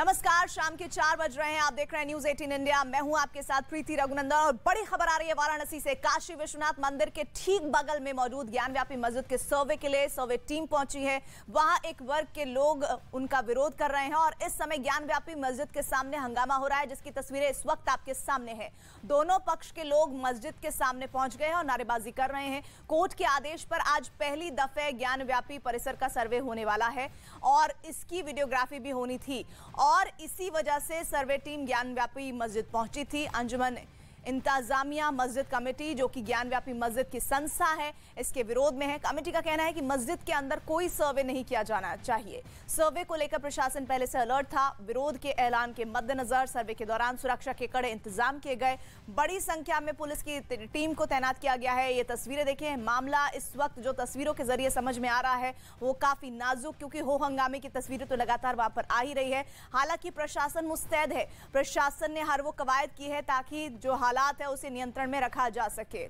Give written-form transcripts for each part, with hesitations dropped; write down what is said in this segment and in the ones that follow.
नमस्कार, शाम के 4 बज रहे हैं। आप देख रहे हैं न्यूज 18 इंडिया। मैं हूं आपके साथ प्रीति रघुनंदन और बड़ी खबर आ रही है वाराणसी से। काशी विश्वनाथ मंदिर के ठीक बगल में मौजूद ज्ञानव्यापी मस्जिद के सर्वे के लिए सर्वे टीम पहुंची है। वहां एक वर्ग के लोग उनका विरोध कर रहे हैं और इस समय ज्ञानव्यापी मस्जिद के सामने हंगामा हो रहा है, जिसकी तस्वीरें इस वक्त आपके सामने है। दोनों पक्ष के लोग मस्जिद के सामने पहुंच गए हैं और नारेबाजी कर रहे हैं। कोर्ट के आदेश पर आज पहली दफे ज्ञानव्यापी परिसर का सर्वे होने वाला है और इसकी वीडियोग्राफी भी होनी थी और इसी वजह से सर्वे टीम ज्ञानव्यापी मस्जिद पहुंची थी। अंजुमन इंतजामिया मस्जिद कमेटी, जो कि ज्ञानव्यापी मस्जिद की संस्था है, इसके विरोध में है। कमेटी का कहना है कि मस्जिद के अंदर कोई सर्वे नहीं किया जाना चाहिए। सर्वे को लेकर प्रशासन पहले से अलर्ट था। विरोध के ऐलान के मद्देनजर सर्वे के दौरान सुरक्षा के कड़े इंतजाम किए गए। बड़ी संख्या में पुलिस की टीम को तैनात किया गया है। ये तस्वीरें देखिए। मामला इस वक्त जो तस्वीरों के जरिए समझ में आ रहा है वो काफी नाजुक, क्योंकि हो हंगामे की तस्वीरें तो लगातार वहां पर आ ही रही है। हालांकि प्रशासन मुस्तैद है। प्रशासन ने हर वो कवायद की है ताकि जो हालात है उसे नियंत्रण में रखा जा सके।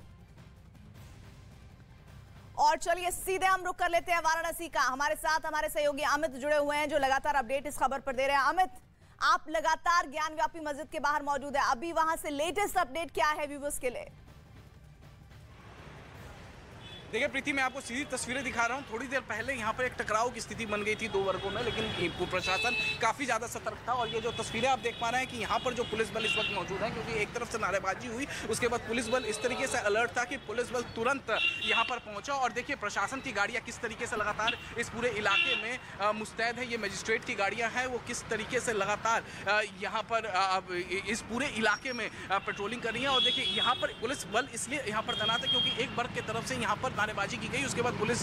और चलिए सीधे हम रुक कर लेते हैं वाराणसी का। हमारे साथ हमारे सहयोगी अमित जुड़े हुए हैं, जो लगातार अपडेट इस खबर पर दे रहे हैं। अमित, आप लगातार ज्ञानव्यापी मस्जिद के बाहर मौजूद है। अभी वहां से लेटेस्ट अपडेट क्या है व्यूअर्स के लिए? देखिए प्रीति, मैं आपको सीधी तस्वीरें दिखा रहा हूँ। थोड़ी देर पहले यहाँ पर एक टकराव की स्थिति बन गई थी दो वर्गों में, लेकिन प्रशासन काफ़ी ज़्यादा सतर्क था। और ये जो तस्वीरें आप देख पा रहे हैं कि यहाँ पर जो पुलिस बल इस वक्त मौजूद है, क्योंकि एक तरफ से नारेबाजी हुई, उसके बाद पुलिस बल इस तरीके से अलर्ट था कि पुलिस बल तुरंत यहाँ पर पहुँचा। और देखिए प्रशासन की गाड़ियाँ किस तरीके से लगातार इस पूरे इलाके में मुस्तैद है। ये मजिस्ट्रेट की गाड़ियाँ हैं, वो किस तरीके से लगातार यहाँ पर इस पूरे इलाके में पेट्रोलिंग कर रही है। और देखिए यहाँ पर पुलिस बल इसलिए यहाँ पर तैनात है क्योंकि एक वर्ग की तरफ से यहाँ पर नारेबाजी की गई। उसके बाद पुलिस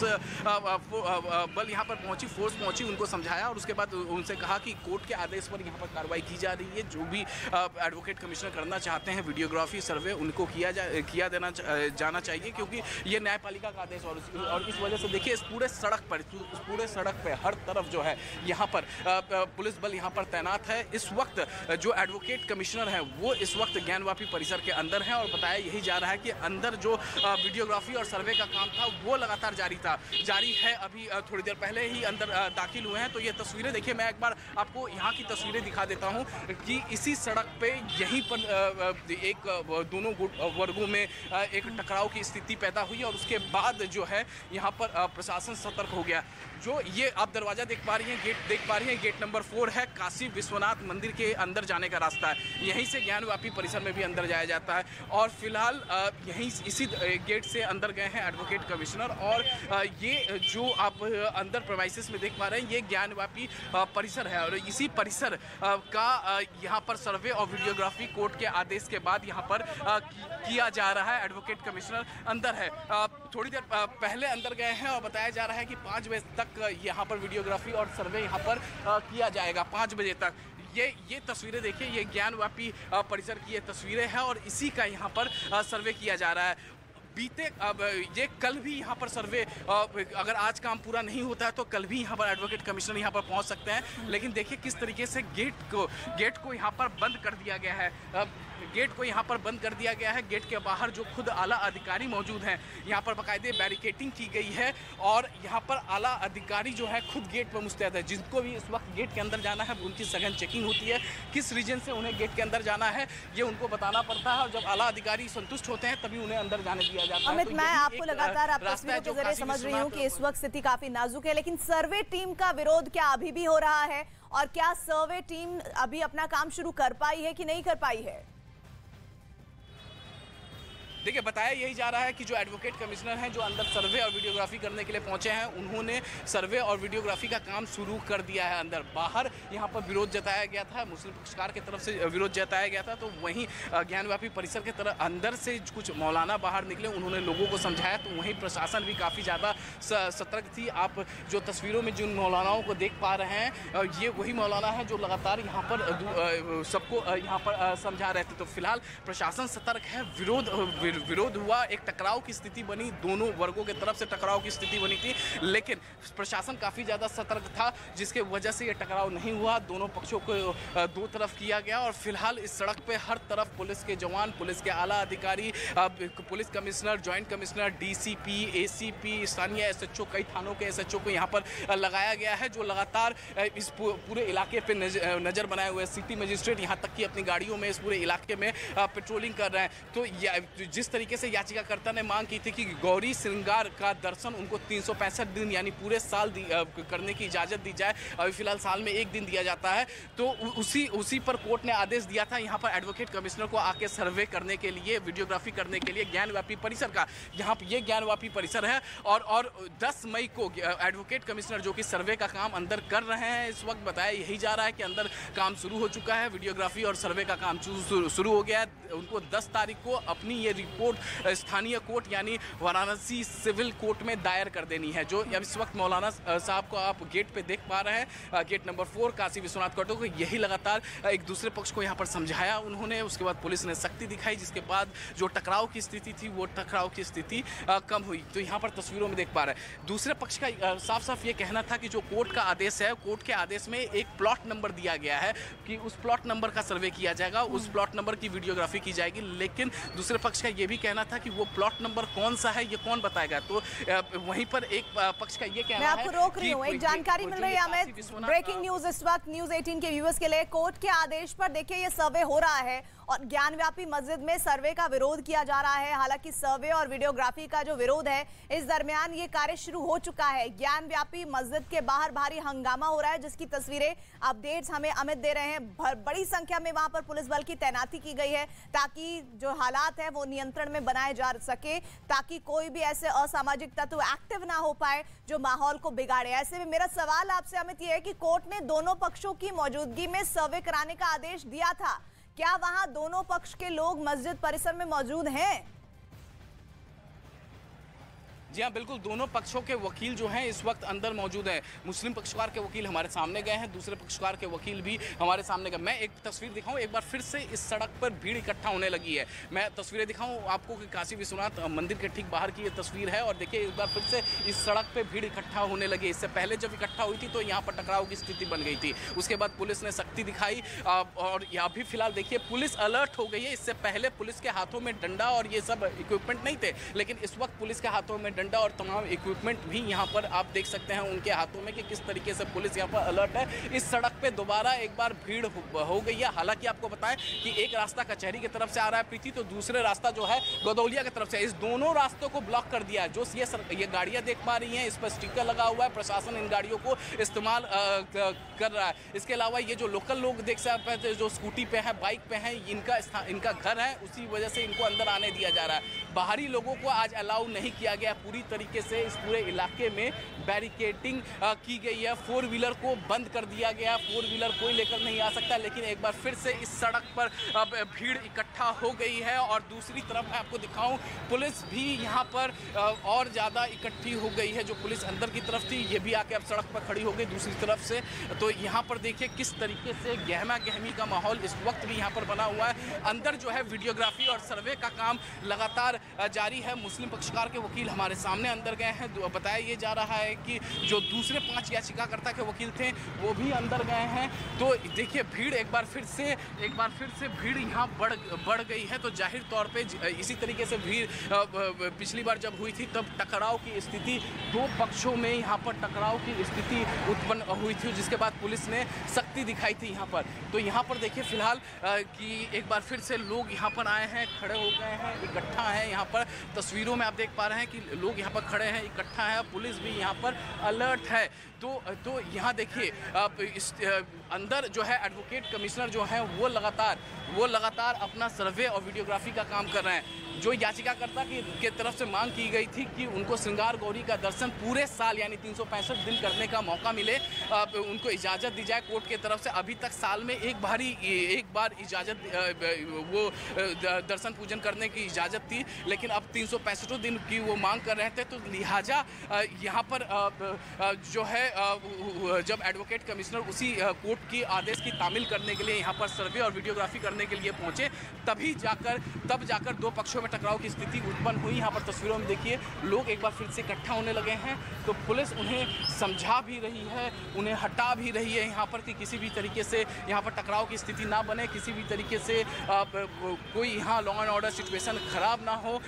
बल यहाँ पर पहुंची, फोर्स पहुंची, उनको समझाया और उसके बाद उनसे कहा कि कोर्ट के आदेश पर यहाँ पर कार्रवाई की जा रही है। जो भी एडवोकेट कमिश्नर करना चाहते हैं वीडियोग्राफी सर्वे, उनको किया जाना चाहिए, क्योंकि ये न्यायपालिका का आदेश। और इस वजह से देखिए इस पूरे सड़क पर हर तरफ जो है यहाँ पर पुलिस बल यहाँ पर तैनात है। इस वक्त जो एडवोकेट कमिश्नर हैं वो इस वक्त ज्ञानव्यापी परिसर के अंदर हैं और बताया यही जा रहा है कि अंदर जो वीडियोग्राफी और सर्वे का काम था वो लगातार जारी है। अभी थोड़ी देर पहले ही अंदर दाखिल हुए हैं। तो ये तस्वीरें देखिए, मैं एक बार आपको यहाँ की तस्वीरें दिखा देता हूँ कि इसी सड़क पे यहीं पर एक दोनों वर्गों में एक टकराव की स्थिति पैदा हुई और उसके बाद जो है यहाँ पर प्रशासन सतर्क हो गया। जो ये आप दरवाज़ा देख पा रही हैं, गेट देख पा रही हैं, गेट नंबर 4 है। काशी विश्वनाथ मंदिर के अंदर जाने का रास्ता है। यहीं से ज्ञानव्यापी परिसर में भी अंदर जाया जाता है। और फिलहाल यहीं इसी गेट से अंदर गए हैं एडवोकेट कमिश्नर। और ये जो आप अंदर प्रेमाइसेस में देख पा रहे हैं, ये ज्ञानव्यापी परिसर है। और इसी परिसर का यहाँ पर सर्वे और वीडियोग्राफी कोर्ट के आदेश के बाद यहाँ पर किया जा रहा है। एडवोकेट कमिश्नर अंदर है, थोड़ी देर पहले अंदर गए हैं और बताया जा रहा है कि 5 बजे तक यहाँ पर वीडियोग्राफी और सर्वे यहाँ पर किया जाएगा। 5 बजे तक ये तस्वीरें देखिए, ये ज्ञानव्यापी परिसर की ये तस्वीरें हैं और इसी का यहाँ पर सर्वे किया जा रहा है। ये कल भी यहाँ पर सर्वे, अगर आज काम पूरा नहीं होता है तो कल भी यहाँ पर एडवोकेट कमिश्नर यहाँ पर पहुँच सकते हैं। लेकिन देखिए किस तरीके से गेट को यहाँ पर बंद कर दिया गया है। गेट को यहाँ पर बंद कर दिया गया है। गेट के बाहर जो खुद आला अधिकारी मौजूद हैं, यहाँ पर बाकायदे बैरिकेटिंग की गई है और यहाँ पर आला अधिकारी जो है खुद गेट पर मुस्तैद है। जिनको भी इस वक्त गेट के अंदर जाना है उनकी सघन चेकिंग होती है। किस रीजन से उन्हें गेट के अंदर जाना है ये उनको बताना पड़ता है और जब आला अधिकारी संतुष्ट होते हैं तभी उन्हें अंदर जाने दिया जाता है। अमित, मैं आपको लगातार आप तस्वीरों के जरिए समझ रही हूँ कि इस वक्त स्थिति काफी नाजुक है, लेकिन सर्वे टीम का विरोध क्या अभी भी हो रहा है और क्या सर्वे टीम अभी अपना काम शुरू कर पाई है कि नहीं कर पाई है? देखिए बताया यही जा रहा है कि जो एडवोकेट कमिश्नर हैं जो अंदर सर्वे और वीडियोग्राफी करने के लिए पहुंचे हैं, उन्होंने सर्वे और वीडियोग्राफी का काम शुरू कर दिया है। अंदर बाहर यहाँ पर विरोध जताया गया था, मुस्लिम पक्षकार की तरफ से विरोध जताया गया था, तो वहीं ज्ञानव्यापी परिसर के तरफ अंदर से कुछ मौलाना बाहर निकले, उन्होंने लोगों को समझाया। तो वहीं प्रशासन भी काफ़ी ज़्यादा सतर्क थी। आप जो तस्वीरों में जिन मौलानाओं को देख पा रहे हैं, ये वही मौलाना है जो लगातार यहाँ पर सबको यहाँ पर समझा रहे थे। तो फिलहाल प्रशासन सतर्क है। विरोध हुआ, एक टकराव की स्थिति बनी, दोनों वर्गों के तरफ से टकराव की स्थिति बनी थी, लेकिन प्रशासन काफ़ी ज़्यादा सतर्क था, जिसके वजह से ये टकराव नहीं हुआ। दोनों पक्षों को दो तरफ किया गया और फिलहाल इस सड़क पे हर तरफ पुलिस के जवान, पुलिस के आला अधिकारी, police commissioner, joint commissioner, DCP, ACP, स्थानीय एसएचओ, कई थानों के एसएचओ को यहाँ पर लगाया गया है, जो लगातार इस पूरे इलाके पे नज़र बनाए हुए। सिटी मजिस्ट्रेट यहाँ तक कि अपनी गाड़ियों में इस पूरे इलाके में पेट्रोलिंग कर रहे हैं। तो जिस तरीके से याचिकाकर्ता ने मांग की थी कि गौरी श्रृंगार का दर्शन उनको 365 दिन यानी पूरे साल करने की इजाज़त दी जाए, अभी फिलहाल साल में एक दिन दिया जाता है, तो उसी पर कोर्ट ने आदेश दिया था यहाँ पर एडवोकेट कमिश्नर को आके सर्वे करने के लिए, वीडियोग्राफी करने के लिए ज्ञानव्यापी परिसर का। यहाँ पर ये ज्ञानव्यापी परिसर है और 10 मई को एडवोकेट कमिश्नर जो कि सर्वे का काम अंदर कर रहे हैं, इस वक्त बताया यही जा रहा है कि अंदर काम शुरू हो चुका है, वीडियोग्राफी और सर्वे का काम शुरू हो गया है। उनको 10 तारीख को अपनी ये रिपोर्ट स्थानीय कोर्ट यानी वाराणसी सिविल कोर्ट में दायर कर देनी है। जो इस वक्त मौलाना साहब को आप गेट पे देख पा रहे हैं, gate number 4 Kashi Vishwanath court को, यही लगातार एक दूसरे पक्ष को यहाँ पर समझाया उन्होंने। उसके बाद पुलिस ने सख्ती दिखाई, जिसके बाद जो टकराव की स्थिति थी वो टकराव की स्थिति कम हुई। तो यहाँ पर तस्वीरों में देख पा रहे हैं दूसरे पक्ष का साफ साफ ये कहना था कि जो कोर्ट का आदेश है, कोर्ट के आदेश में एक प्लॉट नंबर दिया गया है कि उस प्लॉट नंबर का सर्वे किया जाएगा, उस प्लॉट नंबर की वीडियोग्राफी की जाएगी, लेकिन दूसरे पक्ष का ये भी कहना था कि वो प्लॉट नंबर कौन सा है ये कौन बताएगा। तो वहीं पर एक पक्ष का ये कहना है, मैं आपको रोक रही हूँ, एक जानकारी मिल रही है हमें, ब्रेकिंग न्यूज इस वक्त न्यूज 18 के व्यूअर्स के लिए। कोर्ट के आदेश पर देखिए ये सर्वे हो रहा है और ज्ञानव्यापी मस्जिद में सर्वे का विरोध किया जा रहा है। हालांकि सर्वे और वीडियोग्राफी का जो विरोध है, इस दरमियान ये कार्य शुरू हो चुका है। ज्ञानव्यापी मस्जिद के बाहर भारी हंगामा हो रहा है, जिसकी तस्वीरें अपडेट्स हमें अमित दे रहे हैं। बड़ी संख्या में वहां पर पुलिस बल की तैनाती की गई है ताकि जो हालात है वो नियंत्रण में बनाए जा सके, ताकि कोई भी ऐसे असामाजिक तत्व एक्टिव ना हो पाए जो माहौल को बिगाड़े। ऐसे में मेरा सवाल आपसे अमित ये है कि कोर्ट ने दोनों पक्षों की मौजूदगी में सर्वे कराने का आदेश दिया था, क्या वहां दोनों पक्ष के लोग मस्जिद परिसर में मौजूद हैं? जी हाँ, बिल्कुल, दोनों पक्षों के वकील जो हैं इस वक्त अंदर मौजूद हैं। मुस्लिम पक्षकार के वकील हमारे सामने गए हैं, दूसरे पक्षकार के वकील भी हमारे सामने गए। मैं एक तस्वीर दिखाऊं, एक बार फिर से इस सड़क पर भीड़ इकट्ठा होने लगी है। मैं तस्वीरें दिखाऊं आपको कि काशी विश्वनाथ मंदिर के ठीक बाहर की ये तस्वीर है और देखिए एक बार फिर से इस सड़क पर भीड़ इकट्ठा होने लगी। इससे पहले जब इकट्ठा हुई थी तो यहाँ पर टकराव की स्थिति बन गई थी, उसके बाद पुलिस ने सख्ती दिखाई और यहाँ भी फिलहाल देखिए पुलिस अलर्ट हो गई है। इससे पहले पुलिस के हाथों में डंडा और ये सब इक्विपमेंट नहीं थे, लेकिन इस वक्त पुलिस के हाथों में डंडा और तमाम इक्विपमेंट भी यहाँ पर आप देख सकते हैं उनके हाथों में कि किस तरीके से पुलिस यहाँ पर अलर्ट है। इस सड़क पे दोबारा एक बार भीड़ हो गई है। हालांकि आपको बताएं कि एक रास्ता कचहरी की तरफ से आ रहा है प्रीति, तो दूसरे रास्ता जो है गदौलिया की तरफ से, इस दोनों रास्तों को ब्लॉक कर दिया है। जो ये गाड़ियाँ देख पा रही हैं, इस पर स्टिकर लगा हुआ है, प्रशासन इन गाड़ियों को इस्तेमाल कर रहा है। इसके अलावा ये जो लोकल लोग देख सकते हैं जो स्कूटी पे हैं, बाइक पे हैं, इनका घर है, उसी वजह से इनको अंदर आने दिया जा रहा है। बाहरी लोगों को आज अलाउ नहीं किया गया। पूरी तरीके से इस पूरे इलाके में बैरिकेडिंग की गई है, 4 व्हीलर को बंद कर दिया गया, 4 व्हीलर कोई लेकर नहीं आ सकता। लेकिन एक बार फिर से इस सड़क पर अब भीड़ इकट्ठा हो गई है और दूसरी तरफ मैं आपको दिखाऊं, पुलिस भी यहाँ पर और ज़्यादा इकट्ठी हो गई है। जो पुलिस अंदर की तरफ थी ये भी आके अब सड़क पर खड़ी हो गई दूसरी तरफ से। तो यहाँ पर देखिए किस तरीके से गहमा गहमी का माहौल इस वक्त भी यहाँ पर बना हुआ है। अंदर जो है वीडियोग्राफी और सर्वे का काम लगातार जारी है। मुस्लिम पक्षकार के वकील हमारे सामने अंदर गए हैं। बताया ये जा रहा है कि जो दूसरे 5 याचिकाकर्ता के वकील थे वो भी अंदर गए हैं। तो देखिए भीड़ एक बार फिर से भीड़ यहाँ बढ़ गई है। तो जाहिर तौर पे इसी तरीके से भीड़ पिछली बार जब हुई थी तब टकराव की स्थिति, दो पक्षों में यहाँ पर टकराव की स्थिति उत्पन्न हुई थी, जिसके बाद पुलिस ने सख्ती दिखाई थी यहाँ पर। तो यहाँ पर देखिए फिलहाल कि एक बार फिर से लोग यहाँ पर आए हैं, खड़े हो गए हैं, इकट्ठा हैं। यहाँ पर तस्वीरों में आप देख पा रहे हैं कि लोग यहाँ पर खड़े हैं, इकट्ठा है, पुलिस भी यहाँ पर अलर्ट है। तो यहाँ देखिए इस अंदर जो है एडवोकेट कमिश्नर जो है वो लगातार अपना सर्वे और वीडियोग्राफी का काम कर रहे हैं। जो याचिकाकर्ता की तरफ से मांग की गई थी कि उनको श्रृंगार गौरी का दर्शन पूरे साल यानी 365 दिन करने का मौका मिले, उनको इजाज़त दी जाए कोर्ट की तरफ से। अभी तक साल में एक बार इजाज़त वो दर्शन पूजन करने की इजाज़त थी, लेकिन अब 365 दिन की वो मांग कर रहे थे। तो लिहाजा यहाँ पर जो है जब एडवोकेट कमिश्नर उसी कोर्ट की आदेश की तामील करने के लिए यहाँ पर सर्वे और वीडियोग्राफी करने के लिए पहुँचे, तब जाकर दो पक्षों में टकराव की स्थिति उत्पन्न हुई। यहाँ पर तस्वीरों में देखिए लोग एक बार फिर से इकट्ठा होने लगे हैं, तो पुलिस उन्हें समझा भी रही है, उन्हें हटा भी रही है यहाँ पर कि किसी भी तरीके से यहाँ पर टकराव की स्थिति ना बने, किसी भी तरीके से कोई यहाँ लॉ एंड ऑर्डर सिचुएशन खराब ना हो।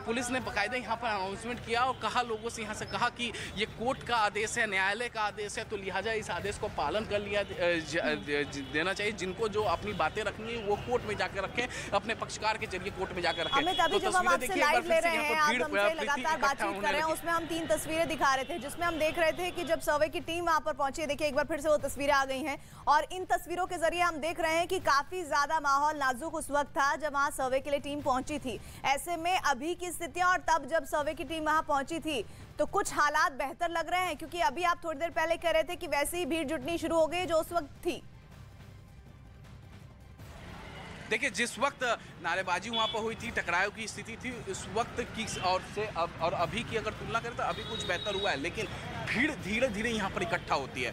पुलिस ने बाकायदा यहाँ पर अनाउंसमेंट किया और कहा, लोगों से यहाँ से कहा कि ये कोर्ट का आदेश है, न्यायालय का आदेश है, तो लिहाजा इस आदेश को पालन कर लिया देना चाहिए। जिनको जो अपनी बातें रखनी है वो कोर्ट में जाकर रखें, अपने पक्षकार के जरिए कोर्ट में जाकर रखें। अमित, अभी जब हम आपसे लाइव ले रहे हैं, आप हमसे लगातार बातचीत कर रहे हैं, उसमें हम 3 तस्वीरें दिखा रहे थे जिसमें हम देख रहे थे कि जब सर्वे की टीम वहां पर पहुंची, देखिए एक बार फिर से वो तस्वीरें आ गई हैं और इन तस्वीरों के जरिए हम देख रहे हैं कि काफी ज्यादा माहौल नाजुक उस वक्त था जब वहां सर्वे के लिए टीम पहुंची थी। ऐसे में अभी की स्थितियां और तब जब सर्वे की टीम वहां पहुंची थी तो कुछ हालात बेहतर लग रहे हैं, क्योंकि अभी आप थोड़ी देर पहले कह रहे थे कि वैसे ही भीड़ जुटनी शुरू हो गई जो उस वक्त थी। देखिए, जिस वक्त नारेबाजी वहाँ पर हुई थी, टकराव की स्थिति थी, उस वक्त की और अभी की अगर तुलना करें तो अभी कुछ बेहतर हुआ है, लेकिन भीड़ धीरे धीरे यहाँ पर इकट्ठा होती है।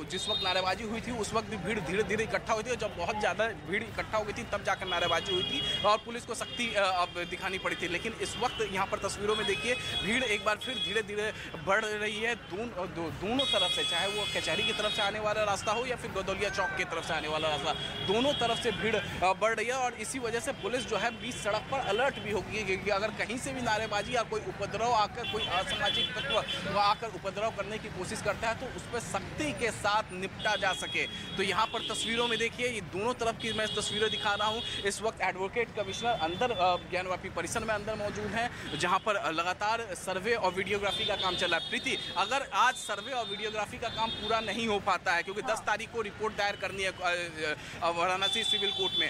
जिस वक्त नारेबाजी हुई थी उस वक्त भी भीड़ धीरे धीरे इकट्ठा होती है। जब बहुत ज़्यादा भीड़ इकट्ठा हो गई थी तब जाकर नारेबाजी हुई थी और पुलिस को सख्ती अब दिखानी पड़ी थी। लेकिन इस वक्त यहाँ पर तस्वीरों में देखिए भीड़ एक बार फिर धीरे धीरे बढ़ रही है। दोनों तरफ से, चाहे वो कचहरी की तरफ से आने वाला रास्ता हो या फिर गोदौलिया चौक की तरफ से आने वाला रास्ता, दोनों तरफ से भीड़ बढ़ रही है और इसी वजह से पुलिस जो है बीच सड़क पर अलर्ट भी होगी कि अगर कहीं से भी नारेबाजी या कोई उपद्रव आकर, कोई असामाजिक तत्व आकर उपद्रव करने की कोशिश करता है तो उस पर सख्ती के साथ निपटा जा सके। तो यहाँ पर तस्वीरों में देखिए ये दोनों तरफ की मैं तस्वीरें दिखा रहा हूँ। इस वक्त एडवोकेट कमिश्नर अंदर ज्ञानवापी परिसर में अंदर मौजूद हैं, जहाँ पर लगातार सर्वे और वीडियोग्राफी का काम चल रहा है। प्रीति, अगर आज सर्वे और वीडियोग्राफी का काम पूरा नहीं हो पाता है, क्योंकि 10 तारीख को रिपोर्ट दायर करनी है वाराणसी सिविल कोर्ट में,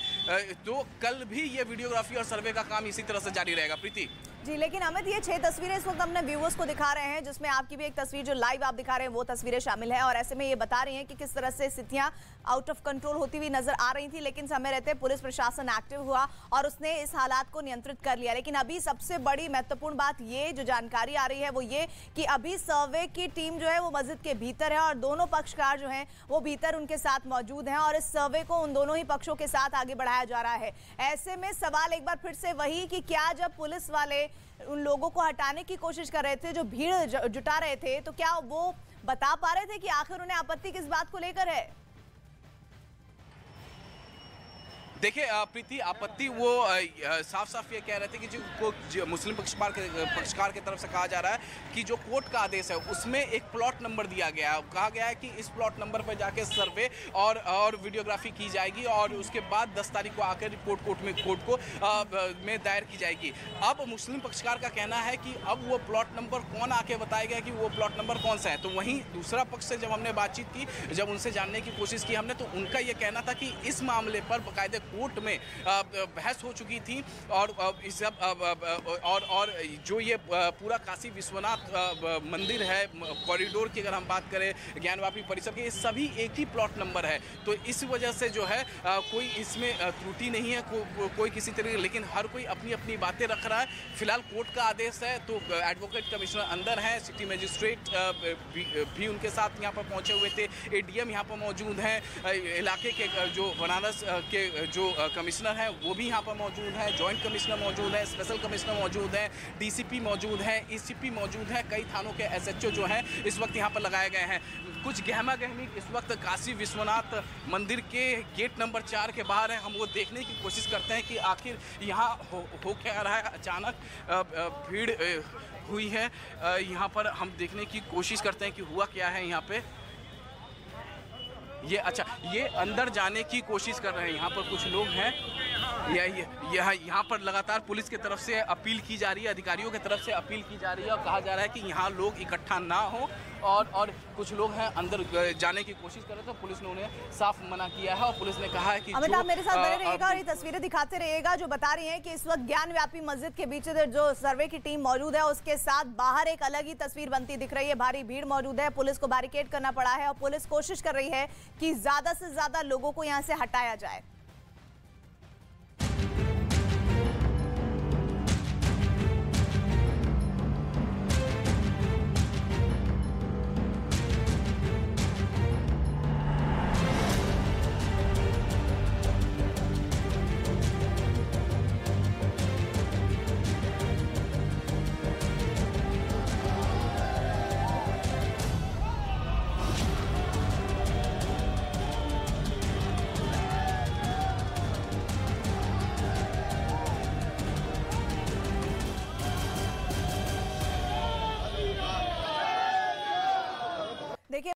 तो कल भी ये वीडियोग्राफी और सर्वे का काम इसी तरह से जारी रहेगा। प्रीति जी, लेकिन अमित, ये 6 तस्वीरें इस वक्त हमने व्यूअर्स को दिखा रहे हैं, जिसमें आपकी भी एक तस्वीर जो लाइव आप दिखा रहे हैं वो तस्वीरें शामिल है और ऐसे में ये बता रही हैं कि किस तरह से स्थितियां आउट ऑफ कंट्रोल होती हुई नजर आ रही थी, लेकिन समय रहते पुलिस प्रशासन एक्टिव हुआ और उसने इस हालात को नियंत्रित कर लिया। लेकिन अभी सबसे बड़ी महत्वपूर्ण बात ये जो जानकारी आ रही है वो ये कि अभी सर्वे की टीम जो है वो मस्जिद के भीतर है और दोनों पक्षकार जो है वो भीतर उनके साथ मौजूद हैं और इस सर्वे को उन दोनों ही पक्षों के साथ आगे बढ़ाया जा रहा है। ऐसे में सवाल एक बार फिर से वही कि क्या जब पुलिस वाले उन लोगों को हटाने की कोशिश कर रहे थे, जो भीड़ जुटा रहे थे, तो क्या वो बता पा रहे थे कि आखिर उन्हें आपत्ति किस बात को लेकर है? देखिए प्रीति, आपत्ति वो साफ साफ ये कह रहे थे कि जो मुस्लिम पक्षकार की तरफ से कहा जा रहा है कि जो कोर्ट का आदेश है उसमें एक प्लॉट नंबर दिया गया है, कहा गया है कि इस प्लॉट नंबर पर जाके सर्वे और वीडियोग्राफी की जाएगी और उसके बाद 10 तारीख को आकर रिपोर्ट कोर्ट में दायर की जाएगी। अब मुस्लिम पक्षकार का कहना है कि अब वो प्लॉट नंबर कौन आके बताएगा कि वो प्लॉट नंबर कौन सा है। तो वहीं दूसरा पक्ष से जब हमने बातचीत की, जब उनसे जानने की कोशिश की हमने, तो उनका ये कहना था कि इस मामले पर बाकायदे कोर्ट में बहस हो चुकी थी और जो ये पूरा काशी विश्वनाथ मंदिर है, कॉरिडोर की अगर हम बात करें, ज्ञानवापी परिसर के, ये सभी एक ही प्लॉट नंबर है। तो इस वजह से जो है कोई इसमें त्रुटि नहीं है, कोई किसी तरीके, लेकिन हर कोई अपनी अपनी बातें रख रहा है। फिलहाल कोर्ट का आदेश है तो एडवोकेट कमिश्नर अंदर हैं, सिटी मजिस्ट्रेट भी उनके साथ यहाँ पर पहुँचे हुए थे, एडीएम यहाँ पर मौजूद हैं, इलाके के जो बनारस के जो कमिश्नर हैं वो भी यहाँ पर मौजूद हैं, जॉइंट कमिश्नर मौजूद हैं, स्पेशल कमिश्नर मौजूद हैं, डीसीपी मौजूद हैं, ईसीपी मौजूद हैं, कई थानों के एसएचओ जो हैं इस वक्त यहाँ पर लगाए गए हैं। कुछ गहमा गहमी इस वक्त काशी विश्वनाथ मंदिर के गेट नंबर 4 के बाहर है। हम वो देखने की कोशिश करते हैं कि आखिर यहाँ हो क्या रहा है। अचानक भीड़ हुई है, यहाँ पर हम देखने की कोशिश करते हैं कि हुआ क्या है यहाँ पे। ये अंदर जाने की कोशिश कर रहे हैं, यहाँ पर कुछ लोग हैं, यहाँ पर लगातार पुलिस की तरफ से अपील की जा रही है, अधिकारियों की तरफ से अपील की जा रही है और कहा जा रहा है कि यहाँ लोग इकट्ठा ना हो और कुछ लोग हैं अंदर जाने की कोशिश कर रहे थे, पुलिस ने उन्हें साफ मना किया है और पुलिस ने कहा है कि अमित, आप मेरे साथ बने रहिएगा और ये तस्वीरें दिखाते रहिएगा जो बता रही हैं कि इस वक्त ज्ञानव्यापी मस्जिद के बीच जो सर्वे की टीम मौजूद है उसके साथ बाहर एक अलग ही तस्वीर बनती दिख रही है। भारी भीड़ मौजूद है, पुलिस को बैरिकेड करना पड़ा है और पुलिस कोशिश कर रही है कि ज्यादा से ज्यादा लोगों को यहाँ से हटाया जाए।